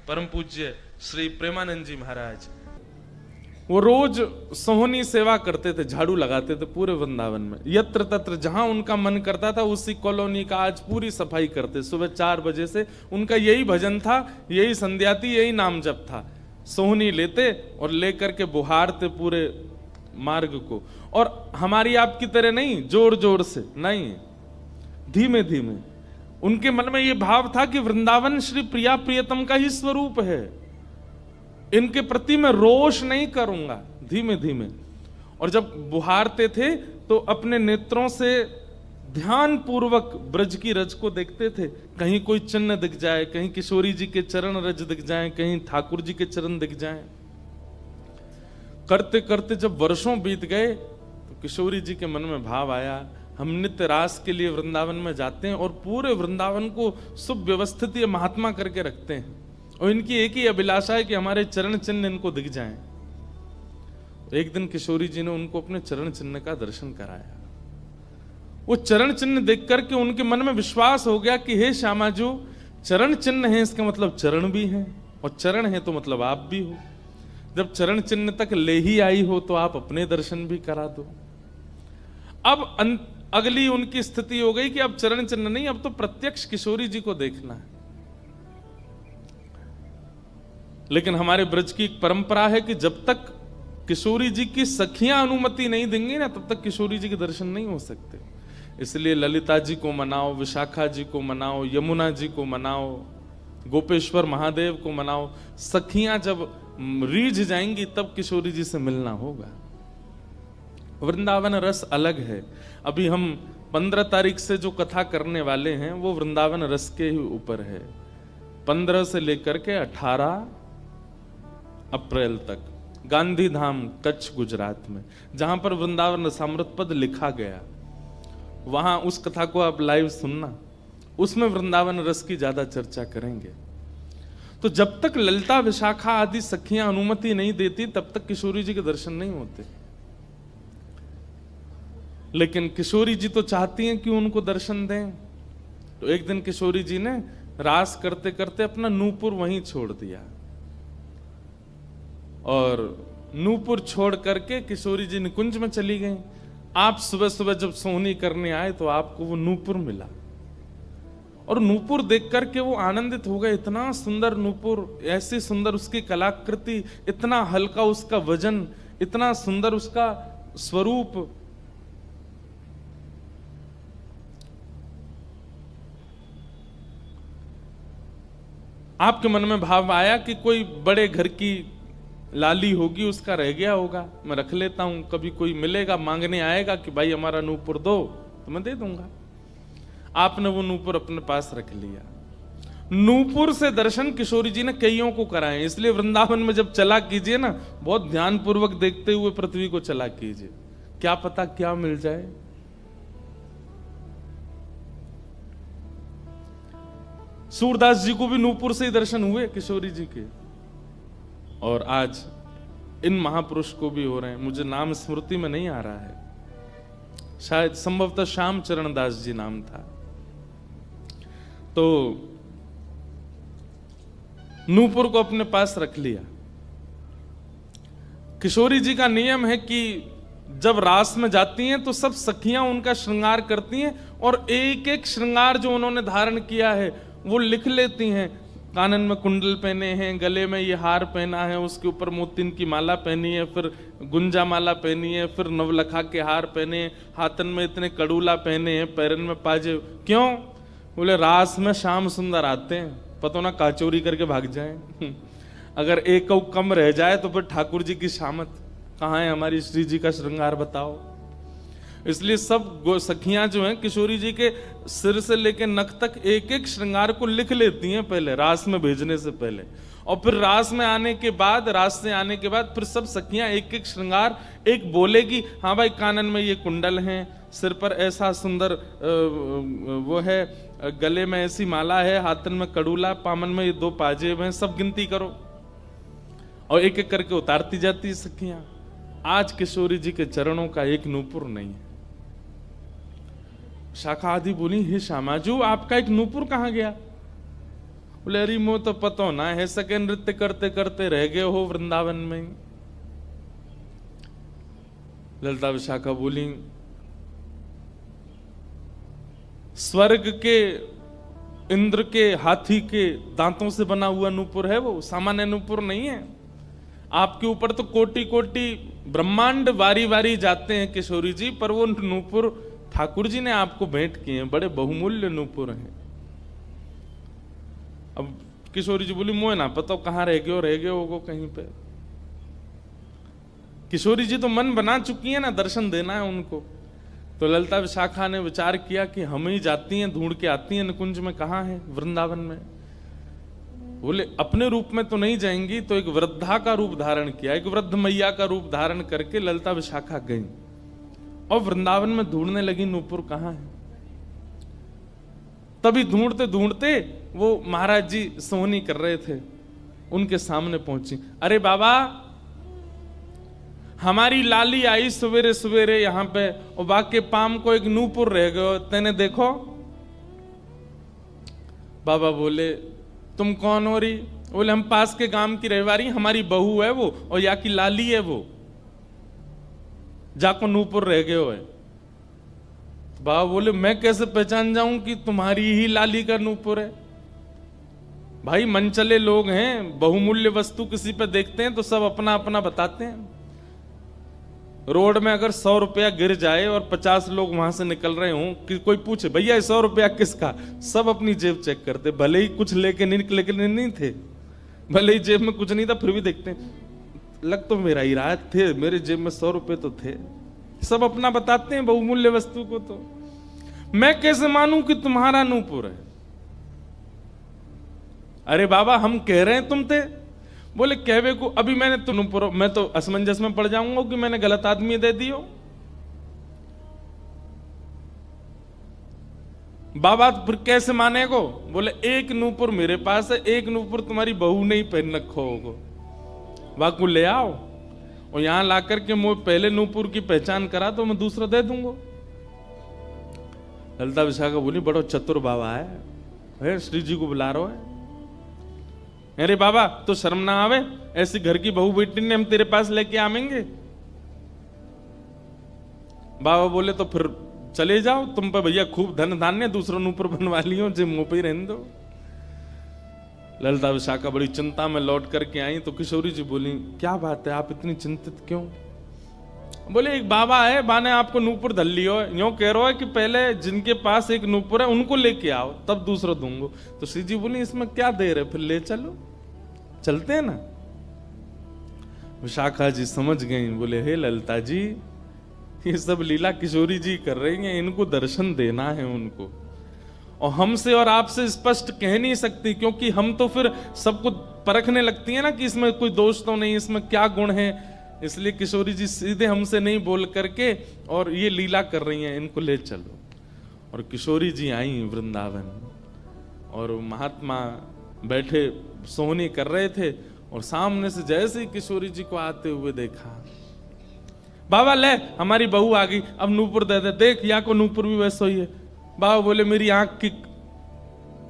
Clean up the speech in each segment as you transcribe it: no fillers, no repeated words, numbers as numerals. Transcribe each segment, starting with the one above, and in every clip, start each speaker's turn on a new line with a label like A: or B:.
A: परम पूज्य श्री प्रेमानंद जी महाराज, वो रोज सोहनी सेवा करते थे, झाड़ू लगाते थे पूरे वृंदावन में। यत्र तत्र जहां उनका मन करता था उसी कॉलोनी का आज पूरी सफाई करते। सुबह 4 बजे से उनका यही भजन था, यही संध्या थी, यही नाम जप था। सोहनी लेते और लेकर के बुहारते पूरे मार्ग को। और हमारी आपकी तरह नहीं जोर जोर से, नहीं, धीमे धीमे। उनके मन में यह भाव था कि वृंदावन श्री प्रिया प्रियतम का ही स्वरूप है, इनके प्रति मैं रोष नहीं करूंगा, धीमे धीमे। और जब बुहारते थे तो अपने नेत्रों से ध्यान पूर्वक ब्रज की रज को देखते थे। कहीं कोई चिन्ह दिख जाए, कहीं किशोरी जी के चरण रज दिख जाए, कहीं ठाकुर जी के चरण दिख जाए। करते करते जब वर्षों बीत गए तो किशोरी जी के मन में भाव आया, हम नित्य रास के लिए वृंदावन में जाते हैं और पूरे वृंदावन को सुव्यवस्थित ये महात्मा करके रखते हैं, और इनकी एक ही अभिलाषा है कि हमारे चरण चिन्ह इनको दिख जाएं। एक दिन किशोरी जी ने उनको अपने चरण चिन्ह का दर्शन कराया। वो चरण चिन्ह देख करके उनके मन में विश्वास हो गया कि हे श्यामा जो चरण चिन्ह है इसका मतलब चरण भी है, और चरण है तो मतलब आप भी हो। जब चरण चिन्ह तक ले ही आई हो तो आप अपने दर्शन भी करा दो। अब अगली उनकी स्थिति हो गई कि अब चरण चिन्ह नहीं, अब तो प्रत्यक्ष किशोरी जी को देखना है। लेकिन हमारे ब्रज की एक परंपरा है कि जब तक किशोरी जी की सखियां अनुमति नहीं देंगी ना, तब तक किशोरी जी के दर्शन नहीं हो सकते। इसलिए ललिता जी को मनाओ, विशाखा जी को मनाओ, यमुना जी को मनाओ, गोपेश्वर महादेव को मनाओ। सखियां जब रीझ जाएंगी तब किशोरी जी से मिलना होगा। वृंदावन रस अलग है। अभी हम 15 तारीख से जो कथा करने वाले हैं वो वृंदावन रस के ही ऊपर है। 15 से लेकर के 18 अप्रैल तक गांधी धाम कच्छ गुजरात में, जहां पर वृंदावन रसामृत पद लिखा गया, वहां उस कथा को आप लाइव सुनना। उसमें वृंदावन रस की ज्यादा चर्चा करेंगे। तो जब तक ललिता विशाखा आदि सखियां अनुमति नहीं देती तब तक किशोरी जी के दर्शन नहीं होते। लेकिन किशोरी जी तो चाहती हैं कि उनको दर्शन दें। तो एक दिन किशोरी जी ने रास करते करते अपना नूपुर वहीं छोड़ दिया, और नूपुर छोड़ करके किशोरी जी निकुंज में चली गई। आप सुबह सुबह जब सोहनी करने आए तो आपको वो नूपुर मिला, और नूपुर देख करके वो आनंदित हो गए। इतना सुंदर नूपुर, ऐसी सुंदर उसकी कलाकृति, इतना हल्का उसका वजन, इतना सुंदर उसका स्वरूप। आपके मन में भाव आया कि कोई बड़े घर की लाली होगी, उसका रह गया होगा, मैं रख लेता हूं, कभी कोई मिलेगा मांगने आएगा कि भाई हमारा नूपुर दो तो मैं दे दूंगा। आपने वो नूपुर अपने पास रख लिया। नूपुर से दर्शन किशोरी जी ने कईयों को कराए। इसलिए वृंदावन में जब चला कीजिए ना, बहुत ध्यानपूर्वक देखते हुए पृथ्वी को चला कीजिए, क्या पता क्या मिल जाए। सूरदास जी को भी नूपुर से ही दर्शन हुए किशोरी जी के, और आज इन महापुरुष को भी हो रहे हैं। मुझे नाम स्मृति में नहीं आ रहा है, शायद संभवतः श्याम चरण दास जी नाम था। तो नूपुर को अपने पास रख लिया। किशोरी जी का नियम है कि जब रास में जाती हैं तो सब सखियां उनका श्रृंगार करती हैं, और एक एक श्रृंगार जो उन्होंने धारण किया है वो लिख लेती हैं। कानन में कुंडल पहने हैं, गले में ये हार पहना है, उसके ऊपर मोतिन की माला पहनी है, फिर गुंजा माला पहनी है, फिर नवलखा के हार पहने हैं, हाथन में इतने कड़ूला पहने हैं, पैरन में पाजे। क्यों? बोले रास में श्याम सुंदर आते हैं, पता ना काचोरी करके भाग जाएं। अगर एक कम रह जाए तो फिर ठाकुर जी की शामत कहाँ है, हमारी श्री जी का श्रृंगार बताओ। इसलिए सब सखियां जो हैं किशोरी जी के सिर से लेकर नख तक एक एक श्रृंगार को लिख लेती हैं पहले, रास में भेजने से पहले। और फिर रास में आने के बाद, रास से आने के बाद फिर सब सखियां एक एक श्रृंगार, एक बोलेगी हाँ भाई कानन में ये कुंडल हैं, सिर पर ऐसा सुंदर वो है, गले में ऐसी माला है, हाथन में कड़ूला, पामन में ये 2 पाजेब हैं, सब गिनती करो। और एक एक करके उतारती जाती सखियां। आज किशोरी जी के चरणों का एक नूपुर नहीं है। शाखा आदि बोली हे श्यामाजू आपका एक नूपुर कहां गया? बोले अरे मो तो पतो ना है, सके नृत्य करते करते रह गए हो वृंदावन में। ललिता विशाखा बोली स्वर्ग के इंद्र के हाथी के दांतों से बना हुआ नूपुर है वो, सामान्य नूपुर नहीं है। आपके ऊपर तो कोटि कोटि ब्रह्मांड वारी वारी जाते हैं किशोरी जी, पर वो नूपुर ठाकुर जी ने आपको भेंट किए हैं, बड़े बहुमूल्य नूपुर हैं। अब किशोरी जी बोली मोए ना पता कहाँ रह गए हो कहीं पे। किशोरी जी तो मन बना चुकी है ना, दर्शन देना है उनको। तो ललिता विशाखा ने विचार किया कि हम ही जाती हैं, ढूंढ के आती हैं निकुंज में, कहाँ है वृंदावन में। बोले अपने रूप में तो नहीं जाएंगी, तो एक वृद्धा का रूप धारण किया, एक वृद्ध मैया का रूप धारण करके ललिता विशाखा गई और वृंदावन में ढूंढने लगी नूपुर कहाँ है। तभी ढूंढते ढूंढते वो महाराज जी सोहनी कर रहे थे, उनके सामने पहुंची। अरे बाबा हमारी लाली आई सवेरे सवेरे यहाँ पे, और बाके पाम को एक नूपुर रह गयो, तेने देखो। बाबा बोले तुम कौन हो रही? बोले हम पास के गांव की रहवारी, हमारी बहू है वो, और या की लाली है वो, जाको नूपुर रह गयो है। बाबा बोले मैं कैसे पहचान जाऊं कि तुम्हारी ही लाली का नूपुर है? भाई मनचले लोग हैं, बहुमूल्य वस्तु किसी पे देखते हैं तो सब अपना अपना बताते हैं। रोड में अगर 100 रुपया गिर जाए और 50 लोग वहां से निकल रहे हों, कि कोई पूछे भैया 100 रुपया किसका, सब अपनी जेब चेक करते, भले ही कुछ लेके नहीं थे, भले ही जेब में कुछ नहीं था, फिर भी देखते हैं लग तो मेरा ही रहा थे, मेरे जेब में 100 रुपए तो थे। सब अपना बताते हैं बहुमूल्य वस्तु को। तो मैं कैसे मानूं कि तुम्हारा नूपुर है? अरे बाबा हम कह रहे हैं तुम थे। बोले कहवे को अभी मैंने तो नूपुर, मैं तो असमंजस में पड़ जाऊंगा कि मैंने गलत आदमी दे दियो। बाबा फिर कैसे माने को? बोले एक नूपुर मेरे पास है, एक नूपुर तुम्हारी बहू ने ही पहन रखो होगो, वाकू ले आओ और यहां ला करके मुझे पहले नूपुर की पहचान करा तो मैं दूसरा दे दूंगा। ललिता विशाखा बोली बड़ो चतुर बाबा है, श्री जी को बुला रहा है। अरे बाबा तो शर्म ना आवे, ऐसी घर की बहू बेटी ने हम तेरे पास लेके आवेंगे? बाबा बोले तो फिर चले जाओ, तुम पे भैया खूब धन धान्य, दूसरों नूपुर बनवा लियो, जे मुंह पे ही रहने दो। ललिता विशाखा बड़ी चिंता में लौट करके आई तो किशोरी जी बोली क्या बात है, आप इतनी चिंतित क्यों? बोले एक बाबा है, बाने आपको नूपुर धल लियो, यूं कह रहा है कि पहले जिनके पास एक नूपुर है उनको लेके आओ तब दूसरा दूंगो। तो श्री जी बोली इसमें क्या देर है, फिर ले चलो, चलते हैं ना। विशाखा जी समझ गई, बोले हे ललिता जी ये सब लीला किशोरी जी कर रही हैं, इनको दर्शन देना है उनको, और हमसे और आपसे स्पष्ट कह नहीं सकती, क्योंकि हम तो फिर सबको परखने लगती है ना कि इसमें कोई दोष तो नहीं, इसमें क्या गुण है। इसलिए किशोरी जी सीधे हमसे नहीं बोल करके और ये लीला कर रही हैं, इनको ले चलो। और किशोरी जी आई वृंदावन और महात्मा बैठे सोहनी कर रहे थे, और सामने से जैसे ही किशोरी जी को आते हुए देखा, बाबा ले हमारी बहू आ गई, अब नूपुर दे दे, देख या को नूपुर भी वैसा ही है। बाबा बोले मेरी आंख की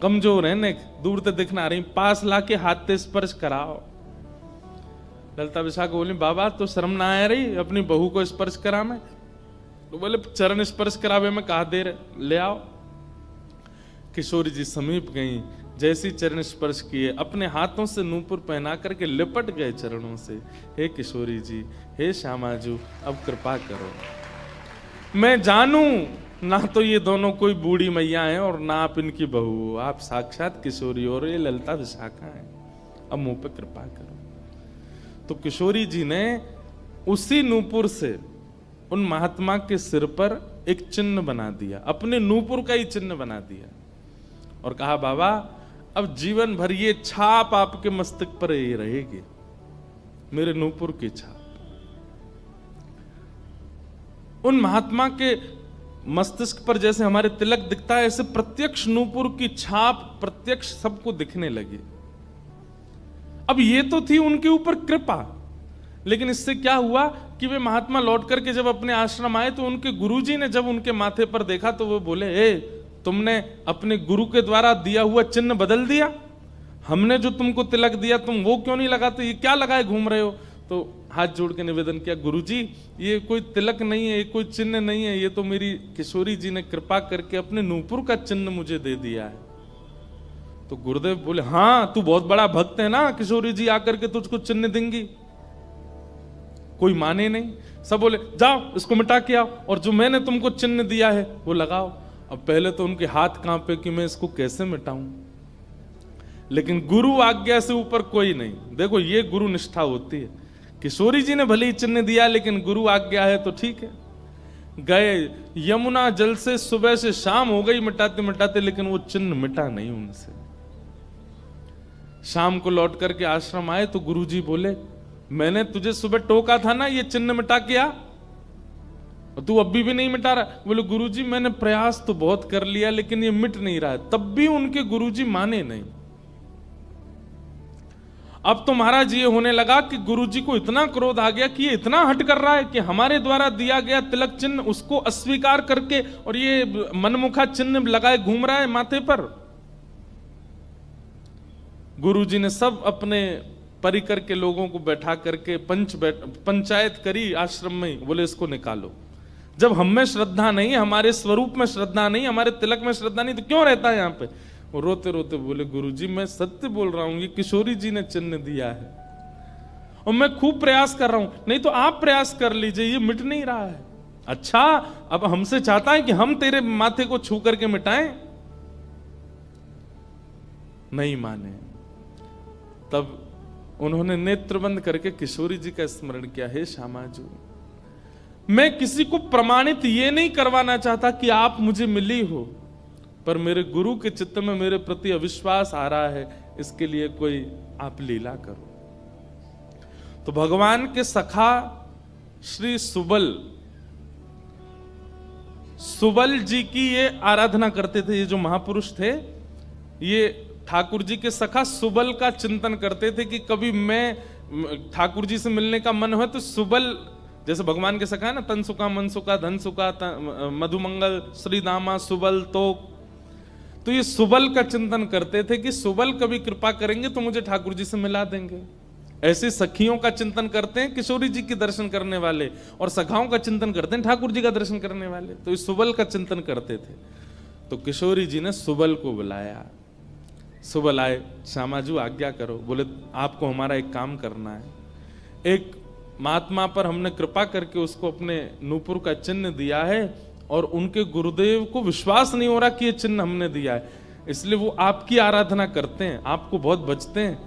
A: कमजोर है ने, दूर से दिखना रही, पास लाके हाथ से स्पर्श कराओ। ललिता विशाखा बोली बाबा तो शर्म ना आ रही अपनी बहू को स्पर्श करा में? तो बोले चरण स्पर्श करावे में कहा देर, ले आओ। किशोरी जी समीप गई, जैसी चरण स्पर्श किए अपने हाथों से नूपुर पहना करके लिपट गए चरणों से। हे किशोरी जी, हे श्यामाजू, अब कृपा करो, मैं जानू ना तो ये दोनों कोई बूढ़ी मैया हैं और ना आप इनकी बहू, आप साक्षात किशोरी और ये ललिता विशाखा हैं, अब मुंह पे कृपा करो। तो किशोरी जी ने उसी नूपुर से उन महात्मा के सिर पर एक चिन्ह बना दिया, अपने नूपुर का ही चिन्ह बना दिया, और कहा बाबा अब जीवन भर ये छाप आपके मस्तक पर ही रहेगी, मेरे नूपुर की छाप। उन महात्मा के मस्तिष्क पर जैसे हमारे तिलक दिखता है, ऐसे प्रत्यक्ष नूपुर की छाप प्रत्यक्ष सबको दिखने लगी। अब ये तो थी उनके ऊपर कृपा, लेकिन इससे क्या हुआ कि वे महात्मा लौट करके जब अपने आश्रम आए तो उनके गुरुजी ने जब उनके माथे पर देखा तो वो बोले, ए तुमने अपने गुरु के द्वारा दिया हुआ चिन्ह बदल दिया? हमने जो तुमको तिलक दिया तुम वो क्यों नहीं लगाते, ये क्या लगाए घूम रहे हो। तो हाथ जोड़ के निवेदन किया, गुरुजी ये कोई तिलक नहीं है, ये कोई चिन्ह नहीं है, ये तो मेरी किशोरी जी ने कृपा करके अपने नूपुर का चिन्ह मुझे दे दिया है। तो गुरुदेव बोले, हाँ तू बहुत बड़ा भक्त है ना, किशोरी जी आकर के तुझको चिन्ह देंगी। कोई माने नहीं, सब बोले जाओ इसको मिटा के आओ, और जो मैंने तुमको चिन्ह दिया है वो लगाओ। अब पहले तो उनके हाथ कांपे कि मैं इसको कैसे मिटाऊं, लेकिन गुरु आज्ञा से ऊपर कोई नहीं। देखो ये गुरु निष्ठा होती है। किशोरी जी ने भले ही चिन्ह दिया, लेकिन गुरु आज्ञा है तो ठीक है। गए यमुना जल से, सुबह से शाम हो गई मिटाते मिटाते, लेकिन वो चिन्ह मिटा नहीं उनसे। शाम को लौट करके आश्रम आए तो गुरुजी बोले, मैंने तुझे सुबह टोका था ना ये चिन्ह मिटा के आ, और तू अभी भी नहीं मिटा रहा। बोले गुरुजी मैंने प्रयास तो बहुत कर लिया लेकिन ये मिट नहीं रहा है। तब भी उनके गुरुजी माने नहीं। अब तो महाराज ये होने लगा कि गुरुजी को इतना क्रोध आ गया कि ये इतना हट कर रहा है कि हमारे द्वारा दिया गया तिलक चिन्ह उसको अस्वीकार करके और ये मनमुखा चिन्ह लगाए घूम रहा है माथे पर। गुरुजी ने सब अपने परिकर के लोगों को बैठा करके पंचायत करी आश्रम में। बोले इसको निकालो, जब हम में श्रद्धा नहीं, हमारे स्वरूप में श्रद्धा नहीं, हमारे तिलक में श्रद्धा नहीं, तो क्यों रहता है यहाँ पे। वो रोते रोते बोले गुरुजी मैं सत्य बोल रहा हूं, ये किशोरी जी ने चिन्ह दिया है और मैं खूब प्रयास कर रहा हूं। नहीं तो आप प्रयास कर लीजिए, ये मिट नहीं रहा है। अच्छा अब हमसे चाहता है कि हम तेरे माथे को छू करके मिटाएं, नहीं माने। तब उन्होंने नेत्र बंद करके किशोरी जी का स्मरण किया, हे श्यामाजू मैं किसी को प्रमाणित ये नहीं करवाना चाहता कि आप मुझे मिली हो, पर मेरे गुरु के चित्त में मेरे प्रति अविश्वास आ रहा है, इसके लिए कोई आप लीला करो। तो भगवान के सखा श्री सुबल जी की ये आराधना करते थे। ये जो महापुरुष थे ये ठाकुर जी के सखा सुबल का चिंतन करते थे कि कभी मैं ठाकुर जी से मिलने का मन हो तो सुबल, जैसे भगवान के सखा है ना, तन सुखा मन सुखा धन सुखा मधुमंगल श्री दामा सुबल, तो ये सुबल का चिंतन करते थे कि सुबल कभी कृपा करेंगे तो मुझे ठाकुर जी से मिला देंगे। ऐसे सखियों का चिंतन करते हैं किशोरी जी के दर्शन करने वाले, और सखाओं का चिंतन करते हैं ठाकुर जी का दर्शन करने वाले। तो इस सुबल का चिंतन करते थे। तो किशोरी जी ने सुबल को बुलाया। सुबल आए, श्यामाजू आज्ञा करो। बोले आपको हमारा एक काम करना है। एक महात्मा पर हमने कृपा करके उसको अपने नूपुर का चिन्ह दिया है और उनके गुरुदेव को विश्वास नहीं हो रहा कि ये चिन्ह हमने दिया है, इसलिए वो आपकी आराधना करते हैं, आपको बहुत बचते हैं।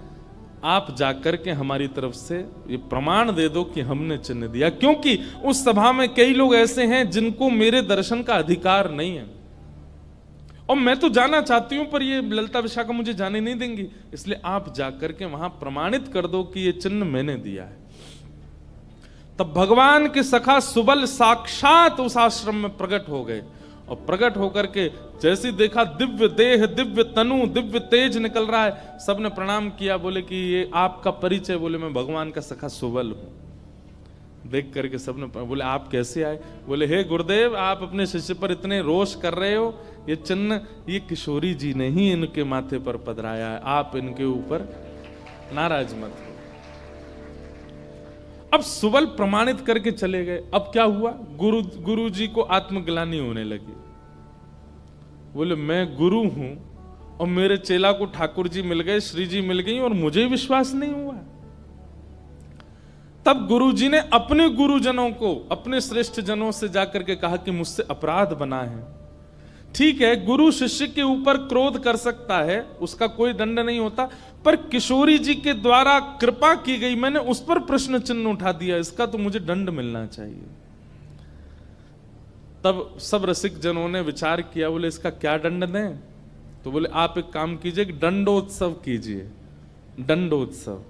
A: आप जाकर के हमारी तरफ से ये प्रमाण दे दो कि हमने चिन्ह दिया, क्योंकि उस सभा में कई लोग ऐसे हैं जिनको मेरे दर्शन का अधिकार नहीं है और मैं तो जाना चाहती हूं पर ये ललिता विशाखा मुझे जाने नहीं देंगी, इसलिए आप जाकर के वहां प्रमाणित कर दो कि ये चिन्ह मैंने दिया है। तब भगवान के सखा सुबल साक्षात उस आश्रम में प्रकट हो गए और प्रकट होकर के जैसे देखा दिव्य देह, दिव्य तनु, दिव्य तेज निकल रहा है, सबने प्रणाम किया। बोले कि ये आपका परिचय। बोले मैं भगवान का सखा सुबल हूं। देख करके सबने बोले आप कैसे आए। बोले हे गुरुदेव आप अपने शिष्य पर इतने रोष कर रहे हो, ये चिन्ह ये किशोरी जी ने ही इनके माथे पर पधराया है, आप इनके ऊपर नाराज मत हो। अब सुबल प्रमाणित करके चले गए। अब क्या हुआ, गुरु जी को आत्मग्लानि होने लगी। बोले मैं गुरु हूं और मेरे चेला को ठाकुर जी मिल गए, श्री जी मिल गई और मुझे विश्वास नहीं हुआ। तब गुरु जी ने अपने गुरुजनों को, अपने श्रेष्ठ जनों से जाकर के कहा कि मुझसे अपराध बना है। ठीक है, गुरु शिष्य के ऊपर क्रोध कर सकता है, उसका कोई दंड नहीं होता, पर किशोरी जी के द्वारा कृपा की गई, मैंने उस पर प्रश्न चिन्ह उठा दिया, इसका तो मुझे दंड मिलना चाहिए। तब सब रसिक जनों ने विचार किया, बोले इसका क्या दंड दें। तो बोले आप एक काम कीजिए कि दंडोत्सव कीजिए। दंडोत्सव।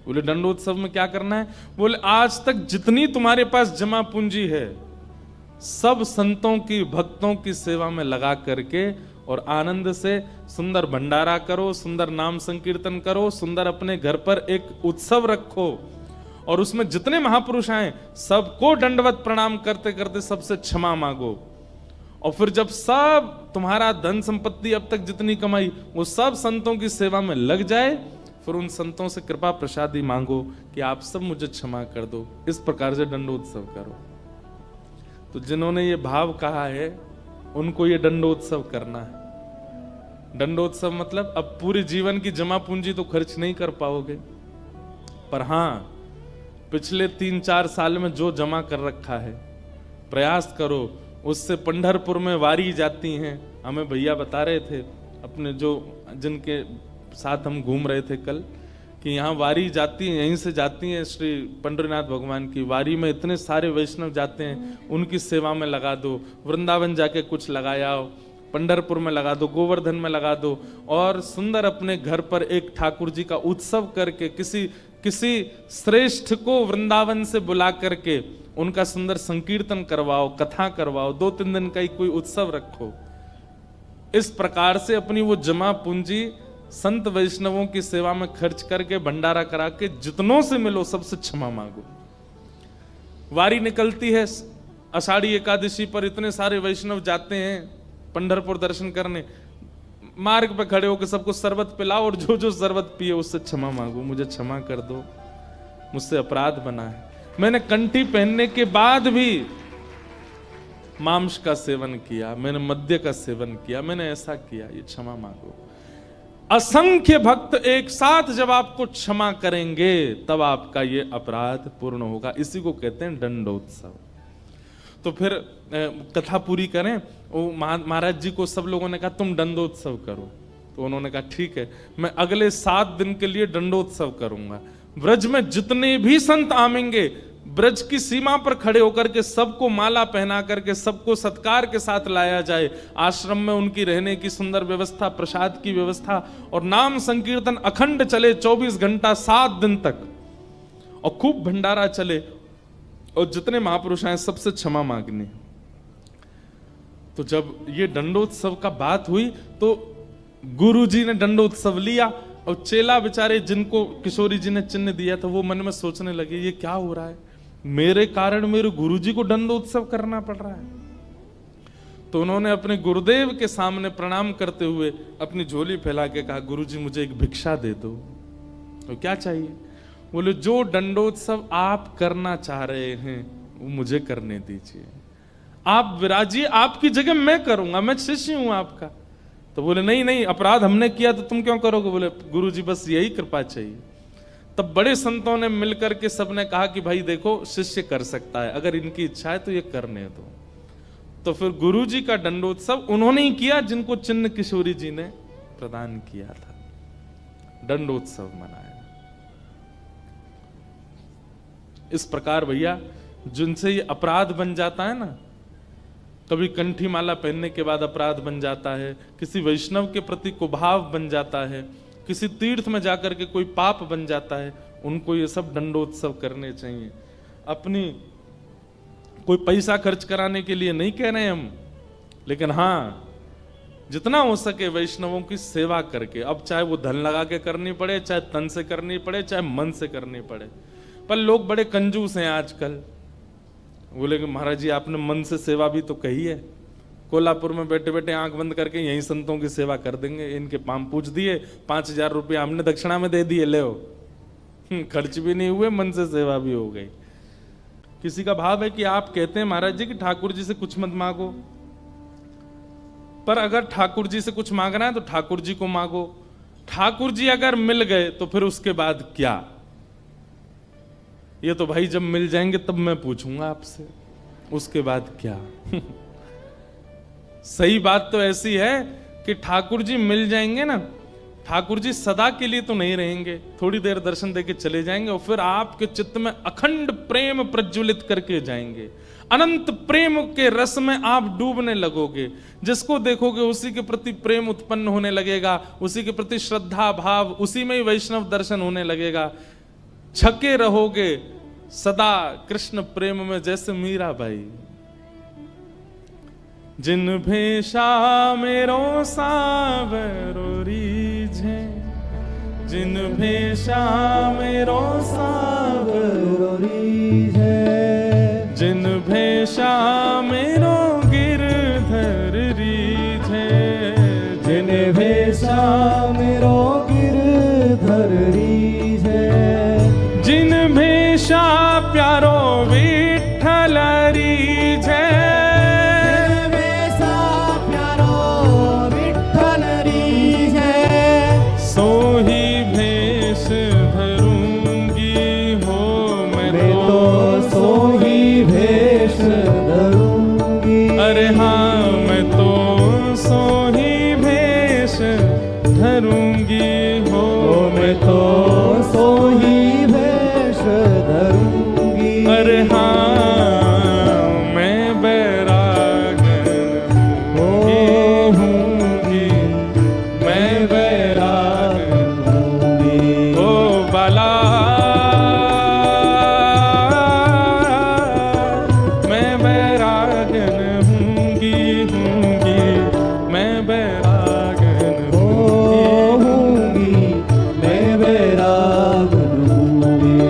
A: बोले दंडोत्सव में क्या करना है। बोले आज तक जितनी तुम्हारे पास जमा पूंजी है सब संतों की, भक्तों की सेवा में लगा करके और आनंद से सुंदर भंडारा करो, सुंदर नाम संकीर्तन करो, सुंदर अपने घर पर एक उत्सव रखो और उसमें जितने महापुरुष आए सबको दंडवत प्रणाम करते करते सबसे क्षमा मांगो और फिर जब सब तुम्हारा धन संपत्ति अब तक जितनी कमाई वो सब संतों की सेवा में लग जाए, फिर उन संतों से कृपा प्रसादी मांगो कि आप सब मुझे क्षमा कर दो। इस प्रकार से दंडोत्सव करो। तो जिन्होंने ये भाव कहा है उनको ये दंडोत्सव करना है। दंडोत्सव मतलब अब पूरे जीवन की जमा पूंजी तो खर्च नहीं कर पाओगे, पर हां पिछले 3-4 साल में जो जमा कर रखा है प्रयास करो उससे। पंढरपुर में वारी जाती हैं, हमें भैया बता रहे थे अपने जो जिनके साथ हम घूम रहे थे कल, कि यहाँ वारी जाती है, यहीं से जाती हैं श्री पंडरीनाथ भगवान की वारी में इतने सारे वैष्णव जाते हैं, उनकी सेवा में लगा दो। वृंदावन जाके कुछ लगाया, पंढरपुर में लगा दो, गोवर्धन में लगा दो, और सुंदर अपने घर पर एक ठाकुर जी का उत्सव करके किसी श्रेष्ठ को वृंदावन से बुला करके उनका सुंदर संकीर्तन करवाओ, कथा करवाओ, 2-3 दिन का ही कोई उत्सव रखो। इस प्रकार से अपनी वो जमा पूंजी संत वैष्णवों की सेवा में खर्च करके भंडारा करा के जितनों से मिलो सबसे क्षमा मांगो। वारी निकलती है आषाढ़ी एकादशी पर, इतने सारे वैष्णव जाते हैं पंढरपुर दर्शन करने, मार्ग पे खड़े होकर सबको शरबत पिलाओ और जो जो शरबत पिए उससे क्षमा मांगो, मुझे क्षमा कर दो, मुझसे अपराध बना है, मैंने कंठी पहनने के बाद भी मांस का सेवन किया, मैंने मद्य का सेवन किया, मैंने ऐसा किया, ये क्षमा मांगो। असंख्य भक्त एक साथ जब आपको क्षमा करेंगे तब आपका ये अपराध पूर्ण होगा। इसी को कहते हैं दंडोत्सव। तो फिर कथा पूरी करें। वो महाराज जी को सब लोगों ने कहा तुम दंडोत्सव करो, तो उन्होंने कहा ठीक है, मैं अगले 7 दिन के लिए दंडोत्सव करूंगा। ब्रज में जितने भी संत आवेंगे ब्रज की सीमा पर खड़े होकर के सबको माला पहना करके सबको सत्कार के साथ लाया जाए। आश्रम में उनकी रहने की सुंदर व्यवस्था, प्रसाद की व्यवस्था, और नाम संकीर्तन अखंड चले 24 घंटा 7 दिन तक, और खूब भंडारा चले, और जितने महापुरुष आए सबसे क्षमा मांगनी। तो जब ये दंडोत्सव का बात हुई तो गुरु जी ने दंडोत्सव लिया, और चेला बेचारे जिनको किशोरी जी ने चिन्ह दिया था वो मन में सोचने लगे ये क्या हो रहा है, मेरे कारण मेरे गुरुजी को दंडोत्सव करना पड़ रहा है। तो उन्होंने अपने गुरुदेव के सामने प्रणाम करते हुए अपनी झोली फैला के कहा गुरुजी मुझे एक भिक्षा दे दो। तो क्या चाहिए? बोले जो दंडोत्सव आप करना चाह रहे हैं वो मुझे करने दीजिए, आप विराजिए, आपकी जगह मैं करूंगा, मैं शिष्य हूं आपका। तो बोले नहीं नहीं, अपराध हमने किया तो तुम क्यों करोगे? बोले गुरुजी बस यही कृपा चाहिए। तब बड़े संतों ने मिलकर के सबने कहा कि भाई देखो शिष्य कर सकता है, अगर इनकी इच्छा है तो ये करने दो। तो फिर गुरुजी का दंडोत्सव उन्होंने ही किया जिनको चिन्ह किशोरी जी ने प्रदान किया था, दंडोत्सव मनाया। इस प्रकार भैया जिनसे ये अपराध बन जाता है ना, कभी कंठी माला पहनने के बाद अपराध बन जाता है, किसी वैष्णव के प्रति कुभाव बन जाता है, किसी तीर्थ में जाकर के कोई पाप बन जाता है, उनको ये सब दंडोत्सव करने चाहिए। अपनी कोई पैसा खर्च कराने के लिए नहीं कह रहे हम, लेकिन हाँ जितना हो सके वैष्णवों की सेवा करके, अब चाहे वो धन लगा के करनी पड़े, चाहे तन से करनी पड़े, चाहे मन से करनी पड़े। पर लोग बड़े कंजूस हैं आजकल। बोले कि महाराज जी आपने मन से सेवा भी तो कही है, कोल्हापुर में बैठे बैठे आंख बंद करके यहीं संतों की सेवा कर देंगे, इनके पाम पूछ दिए, 5000 रुपये हमने दक्षिणा में दे दिए, ले खर्च भी नहीं हुए, मन से सेवा भी हो गई। किसी का भाव है कि आप कहते हैं महाराज जी कि ठाकुर जी से कुछ मत मांगो, पर अगर ठाकुर जी से कुछ मांगना है तो ठाकुर जी को मांगो। ठाकुर जी अगर मिल गए तो फिर उसके बाद क्या? ये तो भाई जब मिल जाएंगे तब मैं पूछूंगा आपसे, उसके बाद क्या? सही बात तो ऐसी है कि ठाकुर जी मिल जाएंगे ना, ठाकुर जी सदा के लिए तो नहीं रहेंगे, थोड़ी देर दर्शन देके चले जाएंगे और फिर आपके चित्त में अखंड प्रेम प्रज्वलित करके जाएंगे। अनंत प्रेम के रस में आप डूबने लगोगे, जिसको देखोगे उसी के प्रति प्रेम उत्पन्न होने लगेगा, उसी के प्रति श्रद्धा भाव, उसी में ही वैष्णव दर्शन होने लगेगा। छके रहोगे सदा कृष्ण प्रेम में, जैसे मीरा बाई। जिन भेषा मेरो सावरो रीझे, जिन भेषा मेरो सावरो रीझे, जिन भेषा मेरो गिरधर निर्वेशा प्यारो विठ्ठल रीझे,
B: निर्वेशा प्यारो विठ्ठल रीझे,
A: सोही भेष धरूंगी हो मैं तो
B: सोही भेष धरूंगी।
A: अरे हाँ मैं तो सोही भेष धरूंगी हो मैं तो
B: सोही भेष धरूंगी।
A: अरे हाँ मैं बैरागन हूँगी, मैं बैरागन
B: हूँगी।
A: ओ बाला मैं बैरागन हूँगी, मैं बैरागन
B: हूँगी, मैं बैरागन हूँगी।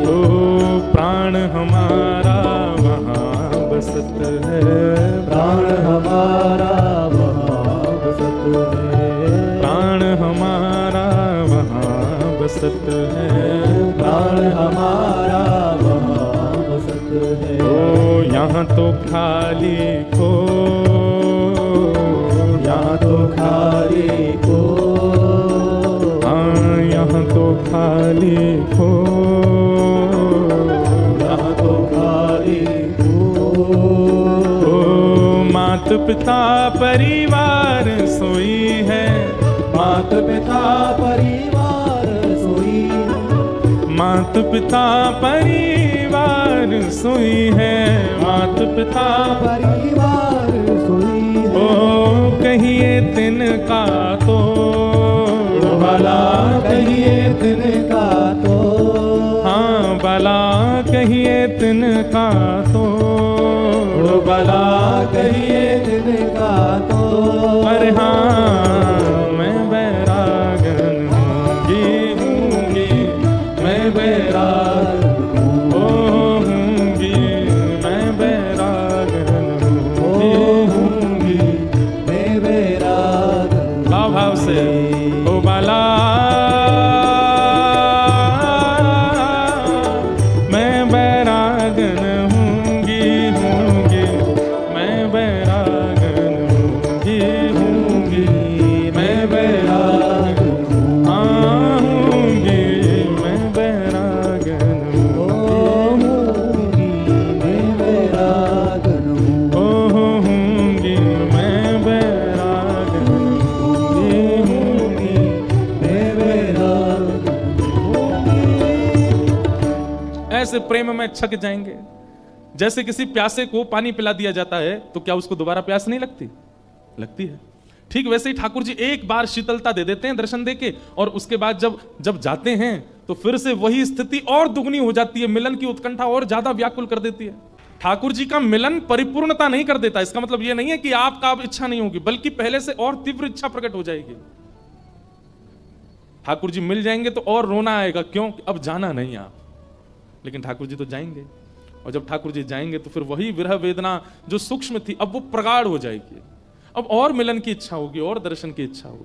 A: ओ प्राण हमारा वहाँ बसत है,
B: प्राण हमारा वहाँ बसत है,
A: प्राण हमारा वहाँ बसत है,
B: प्राण हमारा वहाँ बसत है।
A: ओ यहाँ तो खाली को,
B: यहाँ तो खाली को,
A: हाँ यहाँ तो खाली को,
B: यहाँ तो खाली को।
A: ओ मात पिता परिवार सोई है,
B: मात पिता परिवार सोई है,
A: मात पिता परिवार सोई है, मात पिता
B: परिवार सोई है।
A: ओ कहिए तिनका तो
B: भला कहिए तिनका तो,
A: हाँ भला कहिए तिनका तो,
B: भला कहिए तिनका तो।
A: अरे हाँ मैं बैरागन हूँगी, मैं बैरागन हूँगी, मैं बैरागन हूँगी।
B: मैं बैरागन
A: भाव भाव से ओ बाला मैं बैरागन हूँगी, मैं बैरागन हूँगी, मैं बैरागन हाँ हूँगी, मैं बैरागन
B: हूँगी, मैं बैरागन
A: ओ हूँगी, मैं बैरागन हूँगी।
B: मैं बैरागन हूँगी।
A: ऐसे प्रेम में छक जाएंगे। जैसे किसी प्यासे को पानी पिला दिया जाता है तो क्या उसको दोबारा प्यास नहीं लगती? लगती है। ठीक वैसे ही ठाकुर जी एक बार शीतलता दे देते हैं दर्शन देके, और उसके बाद जब जाते हैं तो फिर से वही स्थिति और दुगनी हो जाती है, मिलन की उत्कंठा और ज्यादा व्याकुल कर देती है। ठाकुर जी का मिलन परिपूर्णता नहीं कर देता, इसका मतलब यह नहीं है कि आपका अब इच्छा नहीं होगी, बल्कि पहले से और तीव्र इच्छा प्रकट हो जाएगी। ठाकुर जी मिल जाएंगे तो और रोना आएगा, क्यों? अब जाना नहीं आप, लेकिन ठाकुर जी तो जाएंगे, और जब ठाकुर जी जाएंगे तो फिर वही विरह वेदना जो सूक्ष्म थी अब वो प्रगाढ़ हो जाएगी, अब और मिलन की इच्छा होगी और दर्शन की इच्छा होगी।